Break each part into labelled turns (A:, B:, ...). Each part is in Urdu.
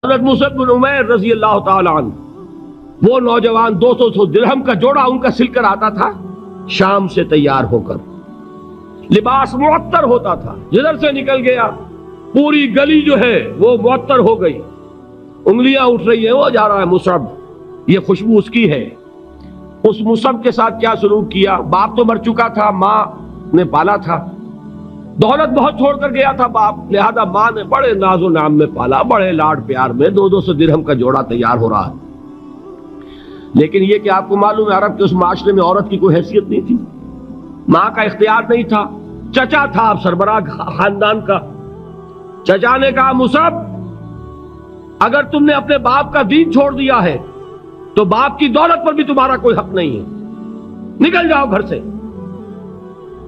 A: حضرت مصعب بن عمیر رضی اللہ تعالی عنہ، وہ نوجوان 200 درہم کا جوڑا ان کا سل کر آتا تھا شام سے تیار ہو کر، لباس معطر ہوتا تھا، جدھر سے نکل گیا پوری گلی جو ہے وہ معطر ہو گئی، انگلیاں اٹھ رہی ہیں، وہ جا رہا ہے مصعب، یہ خوشبو اس کی ہے۔ اس مصعب کے ساتھ کیا سلوک کیا؟ باپ تو مر چکا تھا، ماں نے پالا تھا، دولت بہت چھوڑ کر گیا تھا باپ، لہذا ماں نے بڑے ناز و نام میں پالا، بڑے لاڈ پیار میں، 200 درہم کا جوڑا تیار ہو رہا ہے۔ لیکن یہ کہ آپ کو معلوم ہے عرب کے اس معاشرے میں عورت کی کوئی حیثیت نہیں تھی، ماں کا اختیار نہیں تھا، چچا تھا اب سربراہ خاندان کا۔ چچا نے کہا مصعب، اگر تم نے اپنے باپ کا دین چھوڑ دیا ہے تو باپ کی دولت پر بھی تمہارا کوئی حق نہیں ہے، نکل جاؤ گھر سے۔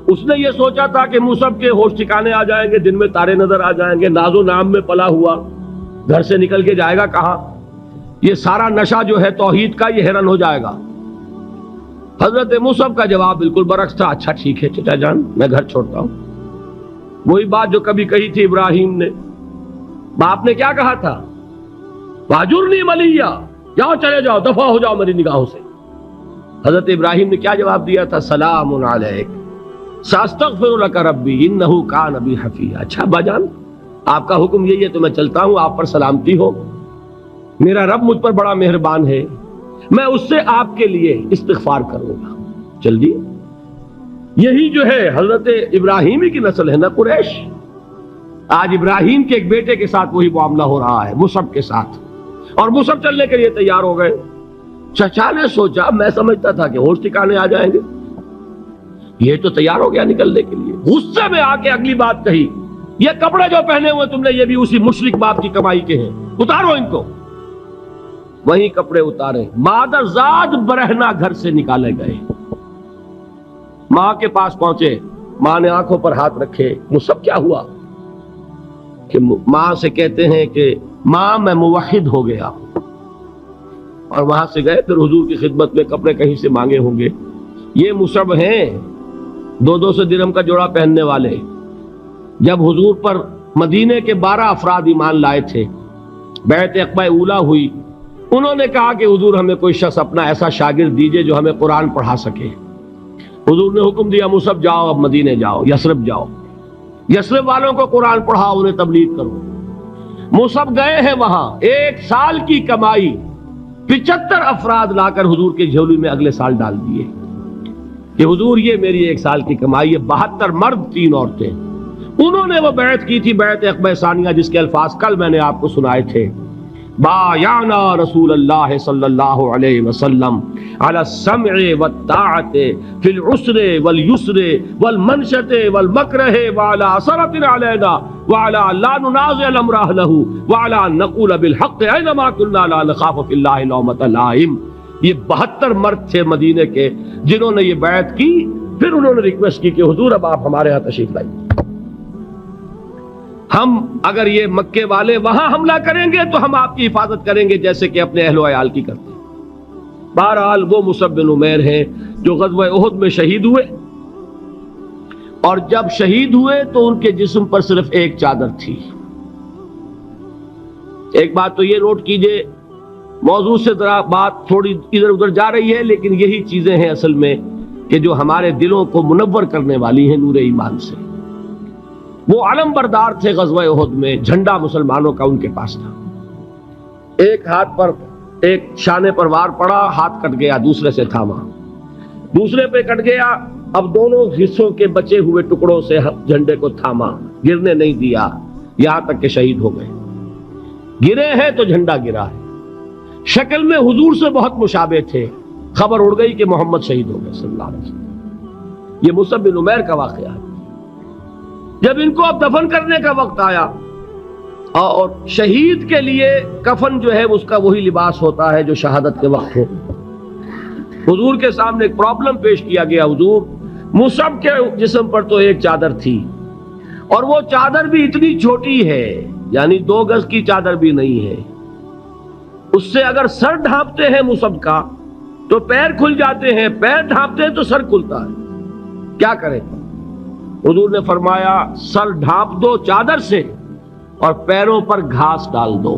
A: اس نے یہ سوچا تھا کہ مصعب کے ہوش ٹھکانے آ جائیں گے، دن میں تارے نظر آ جائیں گے، ناز و نام میں پلا ہوا گھر سے نکل کے جائے گا کہاں، یہ سارا نشہ جو ہے توحید کا یہ حیران ہو جائے گا۔ حضرت مصعب کا جواب بالکل برعکس تھا، اچھا ٹھیک ہے چچا جان، میں گھر چھوڑتا ہوں۔ وہی بات جو کبھی کہی تھی ابراہیم نے، باپ نے کیا کہا تھا؟ واجرنی ملیہ، جاؤ چلے جاؤ، دفع ہو جاؤ میری نگاہوں سے۔ حضرت ابراہیم نے کیا جواب دیا تھا؟ سلام علیک ساستغفر لک ربی انہ کان بی حفیظ۔ اچھا ابا جان، آپ کا حکم یہی ہے تو میں چلتا ہوں، آپ پر سلامتی ہو، میرا رب مجھ پر بڑا مہربان ہے، میں اس سے آپ کے لیے استغفار کروں گا۔ چل دی، یہی جو ہے حضرت ابراہیمی کی نسل ہے نا قریش۔ آج ابراہیم کے ایک بیٹے کے ساتھ وہی معاملہ ہو رہا ہے مصعب کے ساتھ، اور مصعب چلنے کے لیے تیار ہو گئے۔ چچا نے سوچا، میں سمجھتا تھا کہ ہوش ٹھکانے آ جائیں گے، یہ تو تیار ہو گیا نکلنے کے لیے۔ غصے میں آ کے اگلی بات کہی، یہ کپڑے جو پہنے ہوئے تم نے یہ بھی اسی مشرک باپ کی کمائی کے ہیں، اتارو ان کو۔ وہی کپڑے اتارے، مادر زاد برہنہ گھر سے نکالے گئے۔ ماں کے پاس پہنچے، ماں نے آنکھوں پر ہاتھ رکھے، مصعب کیا ہوا؟ کہ ماں سے کہتے ہیں کہ ماں میں موحد ہو گیا، اور وہاں سے گئے پھر حضور کی خدمت میں، کپڑے کہیں سے مانگے ہوں گے۔ یہ مصعب ہیں 200 درہم کا جوڑا پہننے والے۔ جب حضور پر مدینے کے 12 افراد ایمان لائے تھے، بیعت عقبہ اولا ہوئی، انہوں نے کہا کہ حضور ہمیں کوئی شخص اپنا ایسا شاگرد دیجئے جو ہمیں قرآن پڑھا سکے۔ حضور نے حکم دیا مصعب جاؤ، اب مدینے جاؤ، یثرب جاؤ، یثرب والوں کو قرآن پڑھاؤ، انہیں تبلیغ کرو۔ مصعب گئے ہیں وہاں، 1 سال کی کمائی 75 افراد لا کر حضور کے جھولی میں اگلے سال ڈال دیے کہ حضور یہ میری 1 سال کی کمائی ہے۔ 72 مرد 3 عورتیں، انہوں نے وہ بیعت کی تھی، بیعت عقبہ ثانیہ، جس کے الفاظ کل میں نے آپ کو سنائے تھے۔ بایعنا رسول اللہ صلی اللہ علیہ وسلم علی السمع والطاعت فی العسر والیسر والمنشط والمکرہ وعلی اثرۃ علینا وعلی لا ننازع الامر اہلہ وعلی ان نقول بالحق اینما کنا لا نخاف فی اللہ لومۃ لائم۔ یہ 72 مرد تھے مدینے کے جنہوں نے یہ بیعت کی۔ پھر انہوں نے ریکویسٹ کی کہ حضور اب آپ ہمارے ہاں تشریف لائیے، ہم اگر یہ مکے والے وہاں حملہ کریں گے تو ہم آپ کی حفاظت کریں گے جیسے کہ اپنے اہل و عیال کی کرتے ہیں۔ بہرحال وہ مصعب بن عمیر ہیں جو غزوہ احد میں شہید ہوئے، اور جب شہید ہوئے تو ان کے جسم پر صرف ایک چادر تھی۔ ایک بات تو یہ نوٹ کیجئے، موضوع سے ذرا بات تھوڑی ادھر ادھر جا رہی ہے، لیکن یہی چیزیں ہیں اصل میں کہ جو ہمارے دلوں کو منور کرنے والی ہیں نور ایمان سے۔ وہ علم بردار تھے غزوہ احد میں، جھنڈا مسلمانوں کا ان کے پاس تھا۔ ایک ہاتھ پر، ایک شانے پر وار پڑا، ہاتھ کٹ گیا، دوسرے سے تھاما، دوسرے پہ کٹ گیا، اب دونوں حصوں کے بچے ہوئے ٹکڑوں سے جھنڈے کو تھاما، گرنے نہیں دیا، یہاں تک کہ شہید ہو گئے۔ گرے ہیں تو جھنڈا گرا ہے۔ شکل میں حضور سے بہت مشابہ تھے، خبر اڑ گئی کہ محمد شہید ہو گئے صلی اللہ علیہ وسلم۔ یہ مصعب بن عمیر کا واقعہ ہے۔ جب ان کو اب دفن کرنے کا وقت آیا، اور شہید کے لیے کفن جو ہے اس کا وہی لباس ہوتا ہے جو شہادت کے وقت ہو، حضور کے سامنے ایک پرابلم پیش کیا گیا۔ حضور، مصعب کے جسم پر تو ایک چادر تھی، اور وہ چادر بھی اتنی چھوٹی ہے، یعنی 2 گز کی چادر بھی نہیں ہے، اس سے اگر سر ڈھانپتے ہیں مصعب کا تو پیر کھل جاتے ہیں، پیر ڈھانپتے ہیں تو سر کھلتا ہے، کیا کریں؟ حضور نے فرمایا سر ڈھانپ دو چادر سے اور پیروں پر گھاس ڈال دو۔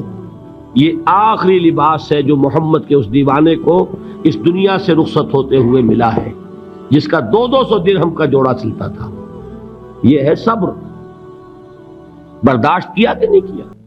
A: یہ آخری لباس ہے جو محمد کے اس دیوانے کو اس دنیا سے رخصت ہوتے ہوئے ملا ہے، جس کا 200 درہم کا جوڑا سلتا تھا۔ یہ ہے صبر۔ برداشت کیا کہ نہیں کیا؟